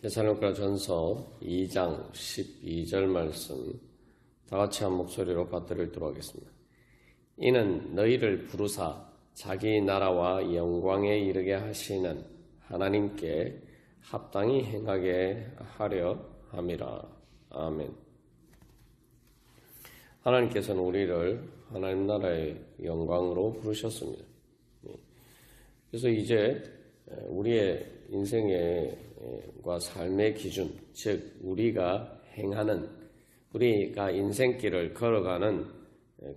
데살로니가 전서 2장 12절 말씀 다 같이 한 목소리로 받들도록 하겠습니다. 이는 너희를 부르사 자기 나라와 영광에 이르게 하시는 하나님께 합당히 행하게 하려 함이라. 아멘. 하나님께서는 우리를 하나님 나라의 영광으로 부르셨습니다. 그래서 이제 우리의 인생과 삶의 기준, 즉 우리가 인생길을 걸어가는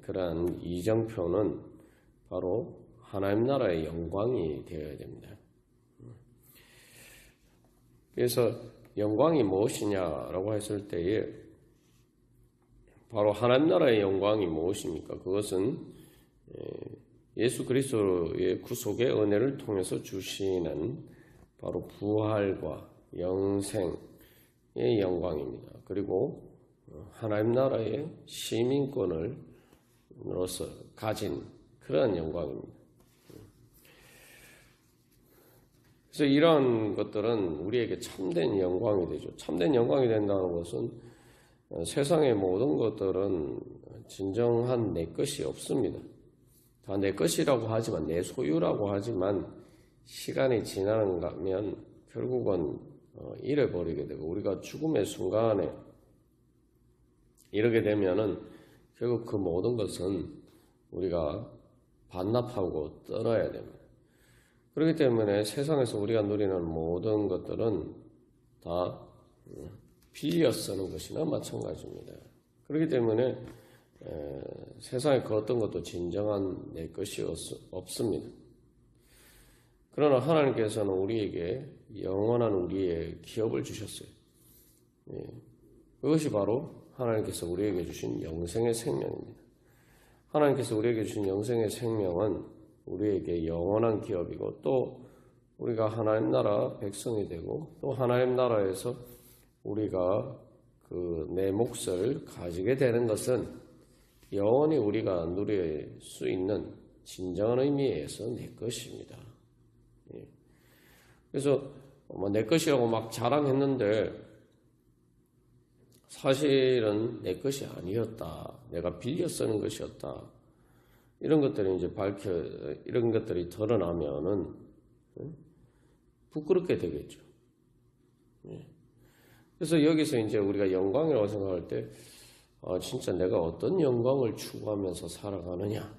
그러한 이정표는 바로 하나님 나라의 영광이 되어야 됩니다. 그래서 영광이 무엇이냐라고 했을 때에 바로 하나님 나라의 영광이 무엇입니까? 그것은 예수 그리스도의 구속의 은혜를 통해서 주시는 바로 부활과 영생의 영광입니다. 그리고 하나님 나라의 시민권으로서 가진 그러한 영광입니다. 그래서 이러한 것들은 우리에게 참된 영광이 되죠. 참된 영광이 된다는 것은 세상의 모든 것들은 진정한 내 것이 없습니다. 다 내 것이라고 하지만, 내 소유라고 하지만 시간이 지나가면 결국은 잃어버리게 되고, 우리가 죽음의 순간에 이르게 되면은 결국 그 모든 것은 우리가 반납하고 떨어야 됩니다. 그렇기 때문에 세상에서 우리가 누리는 모든 것들은 다 빌려 쓰는 것이나 마찬가지입니다. 그렇기 때문에 세상에 그 어떤 것도 진정한 내 것이 없습니다. 그러나 하나님께서는 우리에게 영원한 우리의 기업을 주셨어요. 그것이 바로 하나님께서 우리에게 주신 영생의 생명입니다. 하나님께서 우리에게 주신 영생의 생명은 우리에게 영원한 기업이고, 또 우리가 하나님 나라 백성이 되고, 또 하나님 나라에서 우리가 내 몫을 가지게 되는 것은 영원히 우리가 누릴 수 있는 진정한 의미에서 내 것입니다. 그래서 내 것이라고 막 자랑했는데 사실은 내 것이 아니었다. 내가 빌려 쓰는 것이었다. 이런 것들이 이제 이런 것들이 드러나면은 부끄럽게 되겠죠. 그래서 여기서 이제 우리가 영광이라고 생각할 때, 진짜 내가 어떤 영광을 추구하면서 살아가느냐.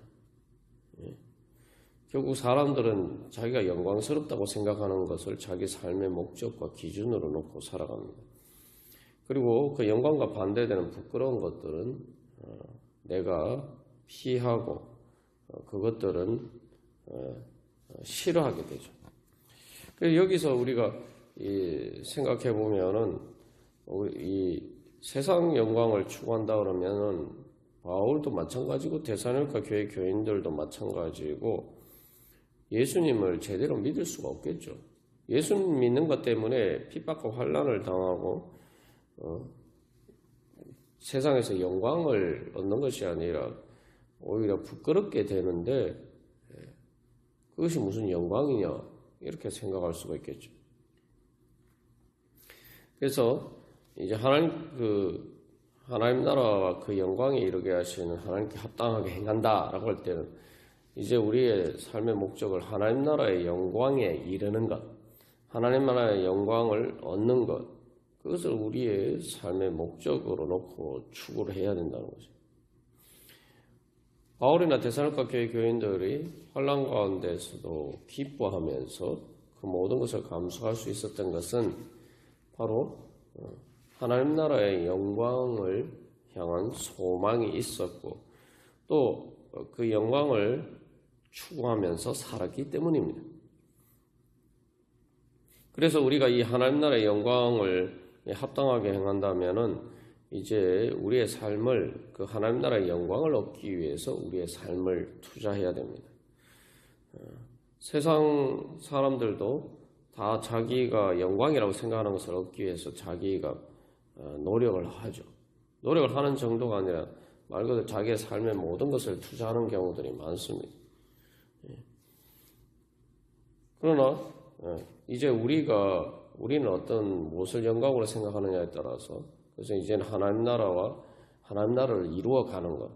결국 사람들은 자기가 영광스럽다고 생각하는 것을 자기 삶의 목적과 기준으로 놓고 살아갑니다. 그리고 그 영광과 반대되는 부끄러운 것들은 내가 피하고 그것들은 싫어하게 되죠. 그래서 여기서 우리가 생각해 보면은 이 세상 영광을 추구한다 그러면은 바울도 마찬가지고 데살로니가 교회 교인들도 마찬가지고 예수님을 제대로 믿을 수가 없겠죠. 예수님 믿는 것 때문에 핍박과 환난을 당하고 세상에서 영광을 얻는 것이 아니라 오히려 부끄럽게 되는데 그것이 무슨 영광이냐 이렇게 생각할 수가 있겠죠. 그래서 이제 하나님 나라와 그 영광에 이르게 하시는 하나님께 합당하게 행한다라고 할 때는 이제 우리의 삶의 목적을 하나님 나라의 영광에 이르는 것, 하나님 나라의 영광을 얻는 것, 그것을 우리의 삶의 목적으로 놓고 추구를 해야 된다는 거죠. 바울이나 데살로니가 교회 교인들이 환난 가운데서도 기뻐하면서 그 모든 것을 감수할 수 있었던 것은 바로 하나님 나라의 영광을 향한 소망이 있었고, 또 그 영광을 추구하면서 살았기 때문입니다. 그래서 우리가 이 하나님 나라의 영광을 합당하게 행한다면은 이제 우리의 삶을 그 하나님 나라의 영광을 얻기 위해서 우리의 삶을 투자해야 됩니다. 세상 사람들도 다 자기가 영광이라고 생각하는 것을 얻기 위해서 자기가 노력을 하죠. 노력을 하는 정도가 아니라 말 그대로 자기의 삶의 모든 것을 투자하는 경우들이 많습니다. 그러나 이제 우리가 우리는 어떤 무엇을 영광으로 생각하느냐에 따라서 그래서 이제는 하나님 나라와 하나님 나라를 이루어가는 것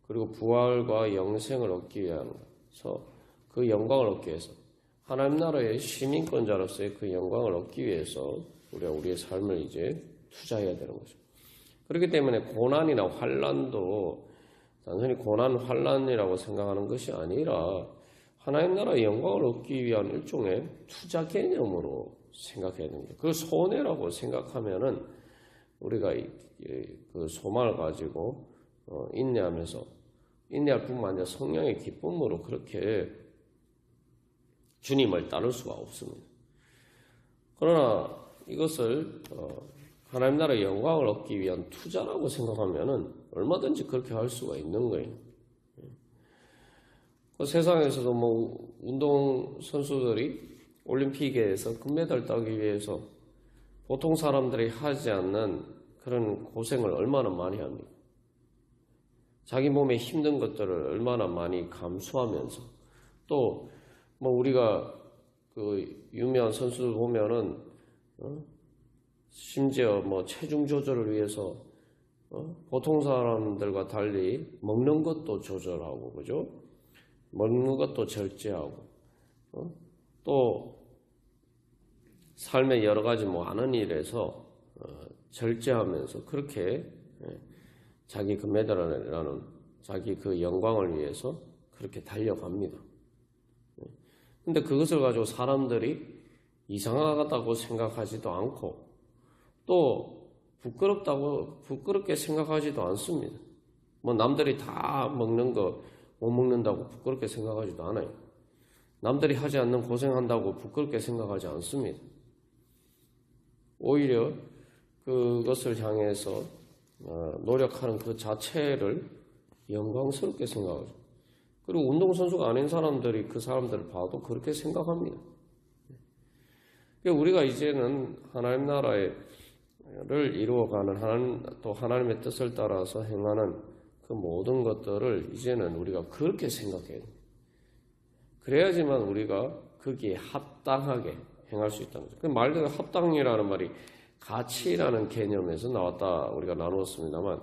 그리고 부활과 영생을 얻기 위해서 그 영광을 얻기 위해서 하나님 나라의 시민권자로서의 그 영광을 얻기 위해서 우리가 우리의 삶을 이제 투자해야 되는 거죠. 그렇기 때문에 고난이나 환난도 단순히 고난, 환난이라고 생각하는 것이 아니라 하나님 나라의 영광을 얻기 위한 일종의 투자 개념으로 생각해야 됩니다. 그 손해라고 생각하면은 우리가 그 소망을 가지고 인내하면서 인내할 뿐만 아니라 성령의 기쁨으로 그렇게 주님을 따를 수가 없습니다. 그러나 이것을 하나님 나라의 영광을 얻기 위한 투자라고 생각하면은 얼마든지 그렇게 할 수가 있는 거예요. 그 세상에서도 뭐 운동 선수들이 올림픽에서 금메달 따기 위해서 보통 사람들이 하지 않는 그런 고생을 얼마나 많이 합니까? 자기 몸에 힘든 것들을 얼마나 많이 감수하면서 또 뭐 우리가 그 유명한 선수들 보면은 심지어 뭐 체중 조절을 위해서 보통 사람들과 달리 먹는 것도 조절하고 그죠? 먹는 것도 절제하고 또 삶의 여러 가지 뭐 하는 일에서 절제하면서 그렇게 자기 금메달이라는 자기 그 영광을 위해서 그렇게 달려갑니다. 근데 그것을 가지고 사람들이 이상하다고 생각하지도 않고 또 부끄럽게 생각하지도 않습니다. 뭐 남들이 다 먹는 거 못 먹는다고 부끄럽게 생각하지도 않아요. 남들이 하지 않는 고생한다고 부끄럽게 생각하지 않습니다. 오히려 그것을 향해서 노력하는 그 자체를 영광스럽게 생각하죠. 그리고 운동선수가 아닌 사람들이 그 사람들을 봐도 그렇게 생각합니다. 우리가 이제는 하나님 나라를 이루어가는 또 하나님의 뜻을 따라서 행하는 그 모든 것들을 이제는 우리가 그렇게 생각해야 됩니다. 그래야지만 우리가 거기에 합당하게 행할 수 있다는 거죠. 그 말 그대로 합당이라는 말이 가치라는 개념에서 나왔다 우리가 나누었습니다만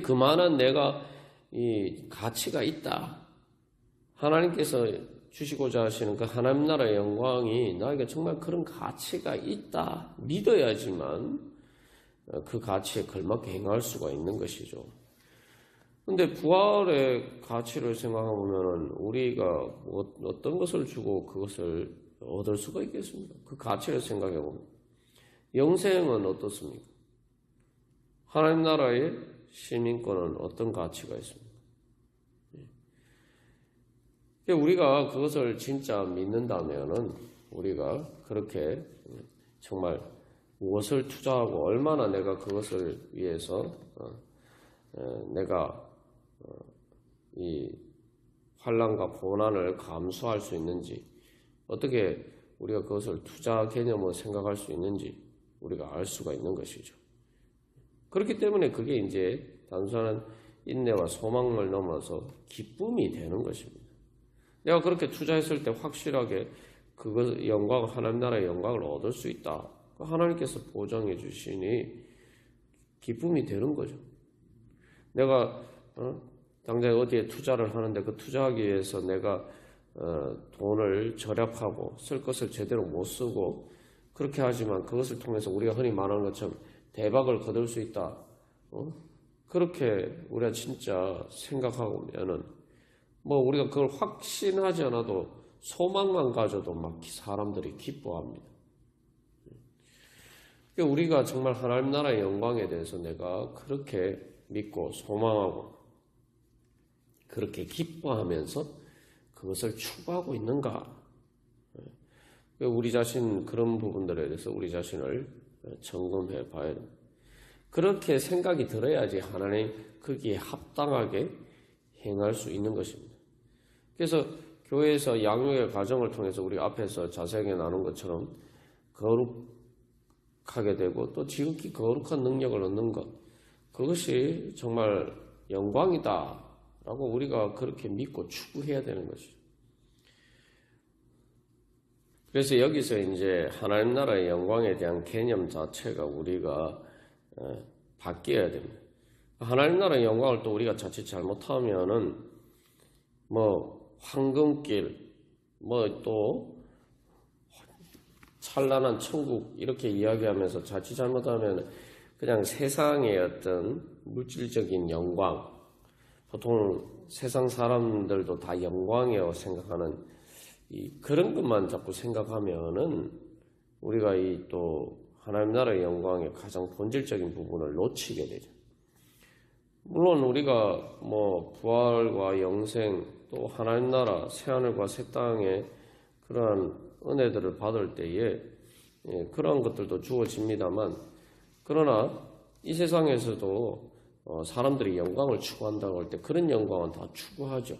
그만한 내가 이 가치가 있다. 하나님께서 주시고자 하시는 그 하나님 나라의 영광이 나에게 정말 그런 가치가 있다. 믿어야지만 그 가치에 걸맞게 행할 수가 있는 것이죠. 근데 부활의 가치를 생각하면 우리가 어떤 것을 주고 그것을 얻을 수가 있겠습니까? 그 가치를 생각해 보면 영생은 어떻습니까? 하나님 나라의 시민권은 어떤 가치가 있습니까? 우리가 그것을 진짜 믿는다면은 우리가 그렇게 정말 무엇을 투자하고 얼마나 내가 그것을 위해서 내가 이 환난과 고난을 감수할 수 있는지 어떻게 우리가 그것을 투자 개념으로 생각할 수 있는지 우리가 알 수가 있는 것이죠. 그렇기 때문에 그게 이제 단순한 인내와 소망을 넘어서 기쁨이 되는 것입니다. 내가 그렇게 투자했을 때 확실하게 그것 영광 하나님 나라의 영광을 얻을 수 있다. 하나님께서 보장해 주시니 기쁨이 되는 거죠. 내가 당장 어디에 투자를 하는데 그 투자하기 위해서 내가 돈을 절약하고 쓸 것을 제대로 못 쓰고 그렇게 하지만 그것을 통해서 우리가 흔히 말하는 것처럼 대박을 거둘 수 있다. 그렇게 우리가 진짜 생각하면은 뭐 우리가 그걸 확신하지 않아도 소망만 가져도 막 사람들이 기뻐합니다. 우리가 정말 하나님 나라의 영광에 대해서 내가 그렇게 믿고 소망하고 그렇게 기뻐하면서 그것을 추구하고 있는가? 우리 자신 그런 부분들에 대해서 우리 자신을 점검해 봐야 됩니다. 그렇게 생각이 들어야지 하나님 거기에 합당하게 행할 수 있는 것입니다. 그래서 교회에서 양육의 과정을 통해서 우리 앞에서 자세하게 나눈 것처럼 거룩하게 되고 또 지극히 거룩한 능력을 얻는 것 그것이 정말 영광이다 라고 우리가 그렇게 믿고 추구해야 되는 것이죠. 그래서 여기서 이제 하나님 나라의 영광에 대한 개념 자체가 우리가 바뀌어야 됩니다. 하나님 나라의 영광을 또 우리가 자칫 잘못하면은 뭐 황금길, 뭐 또 찬란한 천국 이렇게 이야기하면서 자칫 잘못하면 그냥 세상의 어떤 물질적인 영광, 보통 세상 사람들도 다 영광이라고 생각하는 그런 것만 자꾸 생각하면은 우리가 이 또 하나님 나라의 영광의 가장 본질적인 부분을 놓치게 되죠. 물론 우리가 뭐 부활과 영생 또 하나님 나라 새하늘과 새 땅의 그러한 은혜들을 받을 때에 그러한 것들도 주어집니다만, 그러나 이 세상에서도 사람들이 영광을 추구한다고 할 때 그런 영광은 다 추구하죠.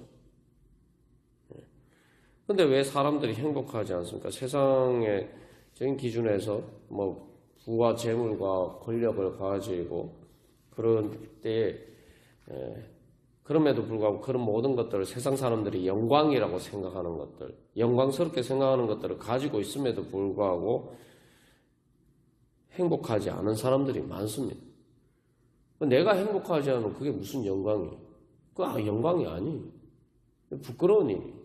근데 왜 사람들이 행복하지 않습니까? 세상의 적인 기준에서 뭐 부와 재물과 권력을 가지고 그런 때에 그럼에도 불구하고 그런 모든 것들을 세상 사람들이 영광이라고 생각하는 것들, 영광스럽게 생각하는 것들을 가지고 있음에도 불구하고 행복하지 않은 사람들이 많습니다. 내가 행복하지 않으면 그게 무슨 영광이에요? 그거 영광이 아니에요. 부끄러운 일이에요.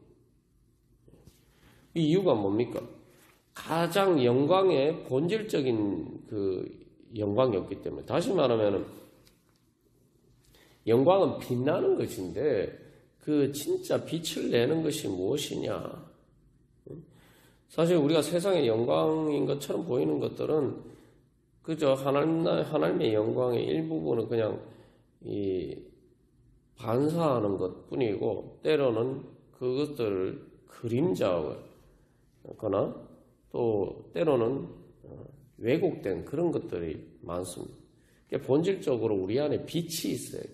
이 이유가 뭡니까? 가장 영광의 본질적인 그 영광이었기 때문에, 다시 말하면 영광은 빛나는 것인데 그 진짜 빛을 내는 것이 무엇이냐? 사실 우리가 세상의 영광인 것처럼 보이는 것들은 그저 하나님의 영광의 일부분은 그냥 반사하는 것 뿐이고, 때로는 그것들을 그림자거나 또 때로는 왜곡된 그런 것들이 많습니다. 그러니까 본질적으로 우리 안에 빛이 있어야 돼요.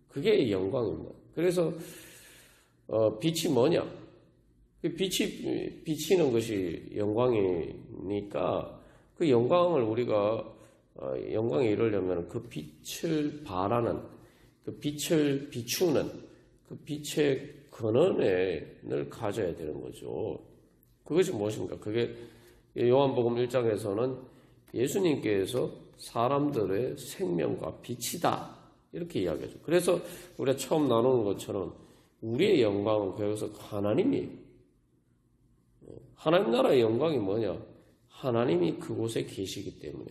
그게 영광입니다. 그래서 빛이 뭐냐? 빛이 비치는 것이 영광이니까 그 영광을 우리가 영광에 이르려면 그 빛을 발하는, 그 빛을 비추는 그 빛의 근원을 가져야 되는 거죠. 그것이 무엇입니까? 그게 요한복음 1장에서는 예수님께서 사람들의 생명과 빛이다 이렇게 이야기하죠. 그래서 우리가 처음 나누는 것처럼 우리의 영광은 거기서 하나님이에요. 하나님 나라의 영광이 뭐냐? 하나님이 그곳에 계시기 때문에.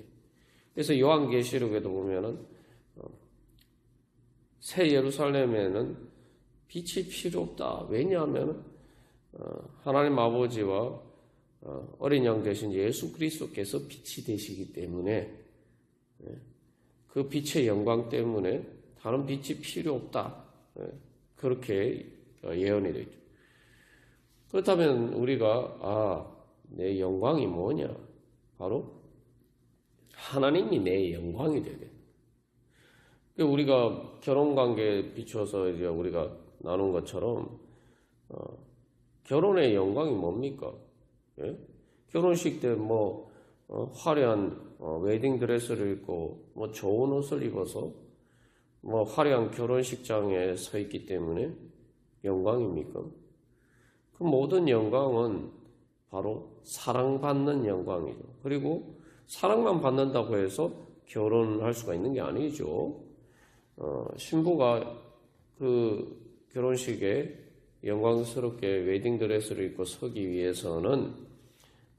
그래서 요한계시록에도 보면은 새 예루살렘에는 빛이 필요 없다. 왜냐하면 하나님 아버지와 어린 양 되신 예수 그리스도께서 빛이 되시기 때문에, 그 빛의 영광 때문에 다른 빛이 필요 없다. 그렇게 예언이 되죠. 그렇다면 우리가 내 영광이 뭐냐? 바로 하나님이 내 영광이 되야 돼. 우리가 결혼관계에 비추어서 이제 우리가 나눈 것처럼 결혼의 영광이 뭡니까? 예? 결혼식 때 뭐 화려한 웨딩 드레스를 입고 뭐 좋은 옷을 입어서 뭐 화려한 결혼식장에 서 있기 때문에 영광입니까? 그 모든 영광은 바로 사랑받는 영광이죠. 그리고 사랑만 받는다고 해서 결혼할 수가 있는 게 아니죠. 신부가 그 결혼식에 영광스럽게 웨딩드레스를 입고 서기 위해서는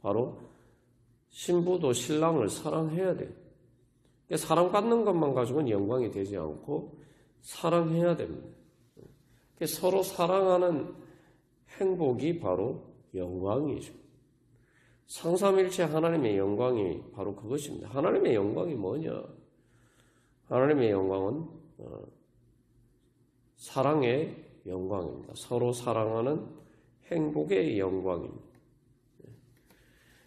바로 신부도 신랑을 사랑해야 돼요. 사랑받는 것만 가지고는 영광이 되지 않고 사랑해야 됩니다. 서로 사랑하는 행복이 바로 영광이죠. 상삼일체 하나님의 영광이 바로 그것입니다. 하나님의 영광이 뭐냐? 하나님의 영광은 사랑의 영광입니다. 서로 사랑하는 행복의 영광입니다.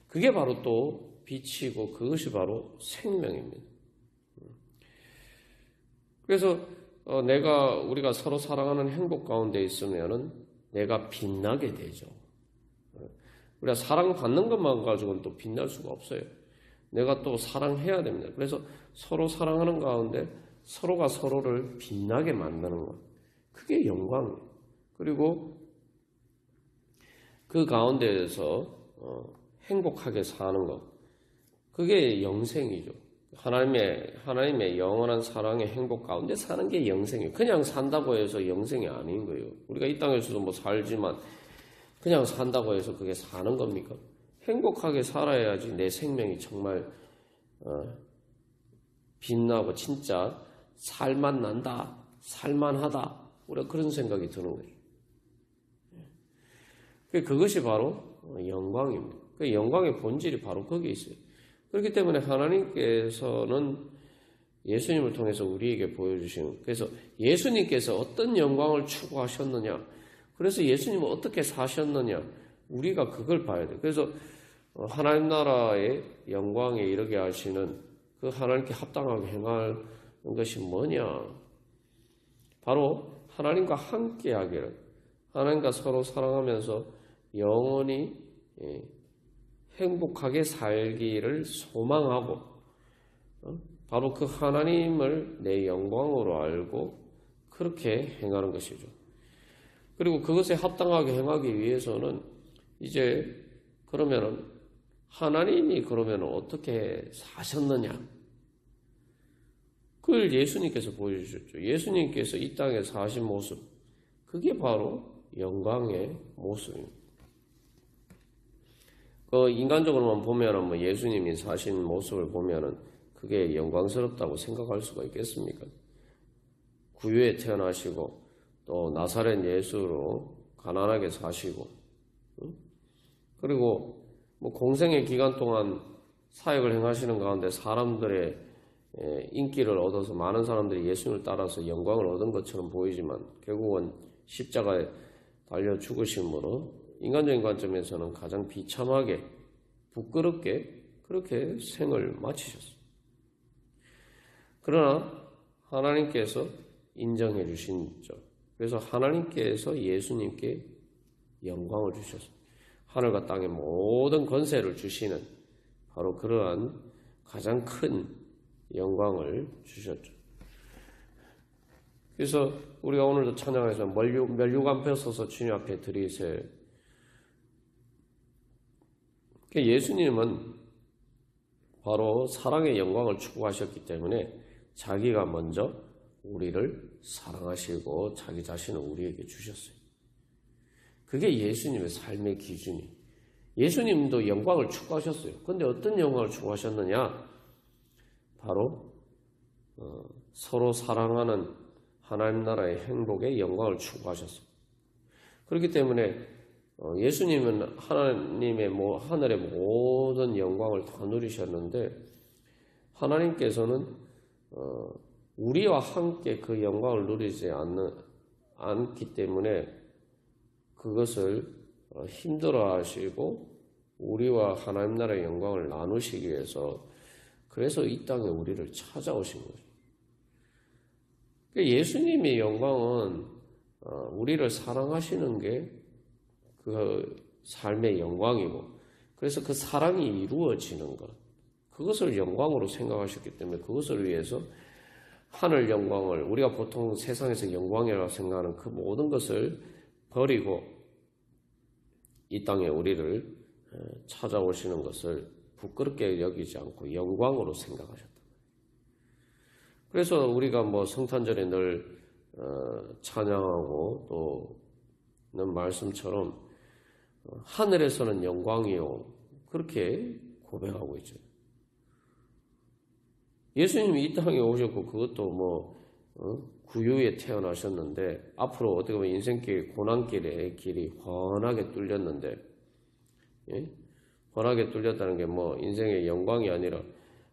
그게 바로 또 빛이고 그것이 바로 생명입니다. 그래서 우리가 서로 사랑하는 행복 가운데 있으면은 내가 빛나게 되죠. 우리가 사랑받는 것만 가지고는 또 빛날 수가 없어요. 내가 또 사랑해야 됩니다. 그래서 서로 사랑하는 가운데 서로가 서로를 빛나게 만드는 것. 그게 영광이에요. 그리고 그 가운데에서 행복하게 사는 것, 그게 영생이죠. 하나님의 영원한 사랑의 행복 가운데 사는 게 영생이에요. 그냥 산다고 해서 영생이 아닌 거예요. 우리가 이 땅에서도 뭐 살지만 그냥 산다고 해서 그게 사는 겁니까? 행복하게 살아야지 내 생명이 정말 빛나고 진짜 살만난다, 살만하다, 우리가 그런 생각이 드는 거죠. 그것이 바로 영광입니다. 그 영광의 본질이 바로 거기에 있어요. 그렇기 때문에 하나님께서는 예수님을 통해서 우리에게 보여주시는, 그래서 예수님께서 어떤 영광을 추구하셨느냐, 그래서 예수님은 어떻게 사셨느냐, 우리가 그걸 봐야 돼요. 그래서 하나님 나라의 영광에 이르게 하시는 그 하나님께 합당하게 행하는 것이 뭐냐, 바로 하나님과 함께 하기를, 하나님과 서로 사랑하면서 영원히 행복하게 살기를 소망하고, 바로 그 하나님을 내 영광으로 알고 그렇게 행하는 것이죠. 그리고 그것에 합당하게 행하기 위해서는 이제 그러면은 하나님이 그러면 어떻게 사셨느냐, 그걸 예수님께서 보여주셨죠. 예수님께서 이 땅에 사신 모습, 그게 바로 영광의 모습입니다. 인간적으로만 보면은 뭐 예수님이 사신 모습을 보면은 그게 영광스럽다고 생각할 수가 있겠습니까? 구유에 태어나시고 또 나사렛 예수로 가난하게 사시고, 그리고 뭐 공생의 기간 동안 사역을 행하시는 가운데 사람들의 인기를 얻어서 많은 사람들이 예수님을 따라서 영광을 얻은 것처럼 보이지만 결국은 십자가에 달려 죽으심으로 인간적인 관점에서는 가장 비참하게 부끄럽게 그렇게 생을 마치셨어요. 그러나 하나님께서 인정해 주신죠. 그래서 하나님께서 예수님께 영광을 주셨어요. 하늘과 땅의 모든 권세를 주시는 바로 그러한 가장 큰 영광을 주셨죠. 그래서 우리가 오늘도 찬양에서 멸류관 펴서서 주님 앞에 드리세. 예수님은 바로 사랑의 영광을 추구하셨기 때문에 자기가 먼저 우리를 사랑하시고 자기 자신을 우리에게 주셨어요. 그게 예수님의 삶의 기준이. 예수님도 영광을 추구하셨어요. 그런데 어떤 영광을 추구하셨느냐? 바로 서로 사랑하는 하나님 나라의 행복의 영광을 추구하셨어요. 그렇기 때문에 예수님은 하나님의 하늘의 모든 영광을 다 누리셨는데 하나님께서는 우리와 함께 그 영광을 누리지 않기 때문에 그것을 힘들어하시고 우리와 하나님 나라의 영광을 나누시기 위해서 그래서 이 땅에 우리를 찾아오신 거죠. 예수님의 영광은 우리를 사랑하시는 게 그 삶의 영광이고, 그래서 그 사랑이 이루어지는 것, 그것을 영광으로 생각하셨기 때문에 그것을 위해서 하늘 영광을, 우리가 보통 세상에서 영광이라고 생각하는 그 모든 것을 버리고 이 땅에 우리를 찾아오시는 것을 부끄럽게 여기지 않고 영광으로 생각하셨다. 그래서 우리가 뭐 성탄절에 늘 찬양하고 또는 말씀처럼 하늘에서는 영광이요, 그렇게 고백하고 있죠. 예수님이 이 땅에 오셨고 그것도 뭐 구유에 태어나셨는데 앞으로 어떻게 보면 인생길 고난길의 길이 훤하게 뚫렸는데, 예? 훤하게 뚫렸다는 게 뭐 인생의 영광이 아니라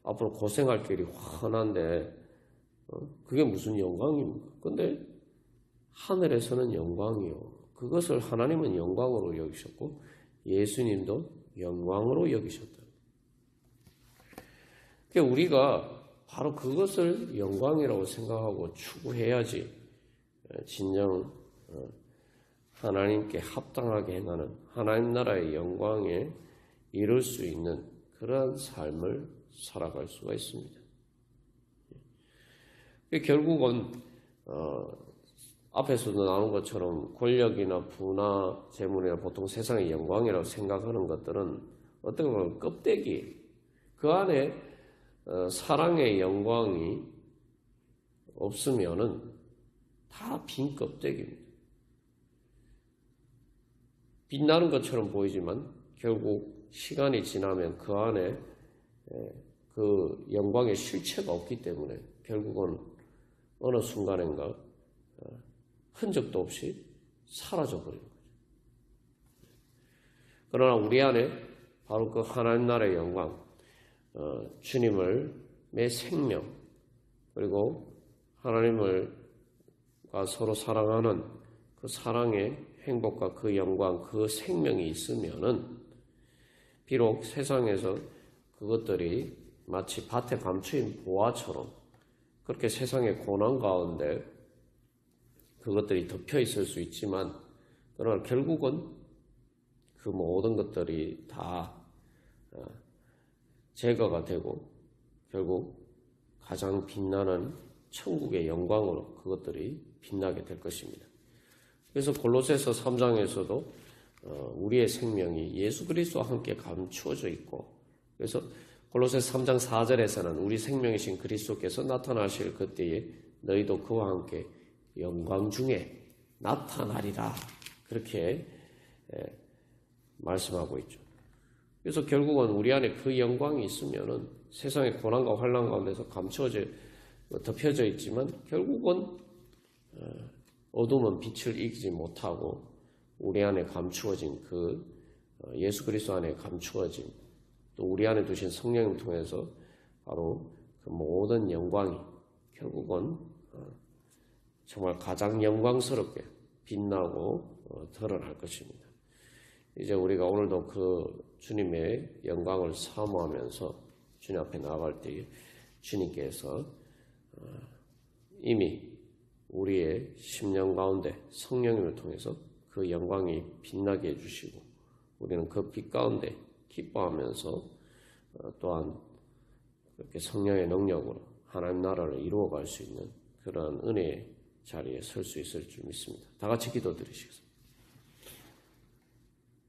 앞으로 고생할 길이 훤한데 그게 무슨 영광입니까? 근데 하늘에서는 영광이요, 그것을 하나님은 영광으로 여기셨고 예수님도 영광으로 여기셨다. 그러니까 우리가 바로 그것을 영광이라고 생각하고 추구해야지 진정 하나님께 합당하게 행하는 하나님 나라의 영광에 이룰 수 있는 그러한 삶을 살아갈 수가 있습니다. 결국은 앞에서도 나온 것처럼 권력이나 부나 재물이나 보통 세상의 영광이라고 생각하는 것들은 어떻게 보면 껍데기, 그 안에 사랑의 영광이 없으면은 다 빈 껍데기입니다. 빛나는 것처럼 보이지만 결국 시간이 지나면 그 안에 그 영광의 실체가 없기 때문에 결국은 어느 순간인가 흔적도 없이 사라져버리는 거죠. 그러나 우리 안에 바로 그 하나님 나라의 영광, 주님을 내 생명, 그리고 하나님을 서로 사랑하는 그 사랑의 행복과 그 영광, 그 생명이 있으면은 비록 세상에서 그것들이 마치 밭에 감추인 보화처럼 그렇게 세상의 고난 가운데 그것들이 덮여 있을 수 있지만, 그러나 결국은 그 모든 것들이 다 제거가 되고 결국 가장 빛나는 천국의 영광으로 그것들이 빛나게 될 것입니다. 그래서 골로새서 3장에서도 우리의 생명이 예수 그리스도와 함께 감추어져 있고, 그래서 골로새서 3장 4절에서는 우리 생명이신 그리스도께서 나타나실 그때에 너희도 그와 함께 영광 중에 나타나리라, 그렇게 말씀하고 있죠. 그래서 결국은 우리 안에 그 영광이 있으면은 세상의 고난과 환난 가운데서 감추어져 덮여져 있지만 결국은 어둠은 빛을 이기지 못하고 우리 안에 감추어진 그 예수 그리스도 안에 감추어진 또 우리 안에 두신 성령을 통해서 바로 그 모든 영광이 결국은 정말 가장 영광스럽게 빛나고 드러날 것입니다. 이제 우리가 오늘도 그 주님의 영광을 사모하면서 주님 앞에 나아갈 때 주님께서 이미 우리의 심령 가운데 성령님을 통해서 그 영광이 빛나게 해주시고 우리는 그 빛 가운데 기뻐하면서 또한 그렇게 성령의 능력으로 하나님 나라를 이루어갈 수 있는 그런 은혜의 자리에 설 수 있을 줄 믿습니다. 다 같이 기도드리시겠습니다.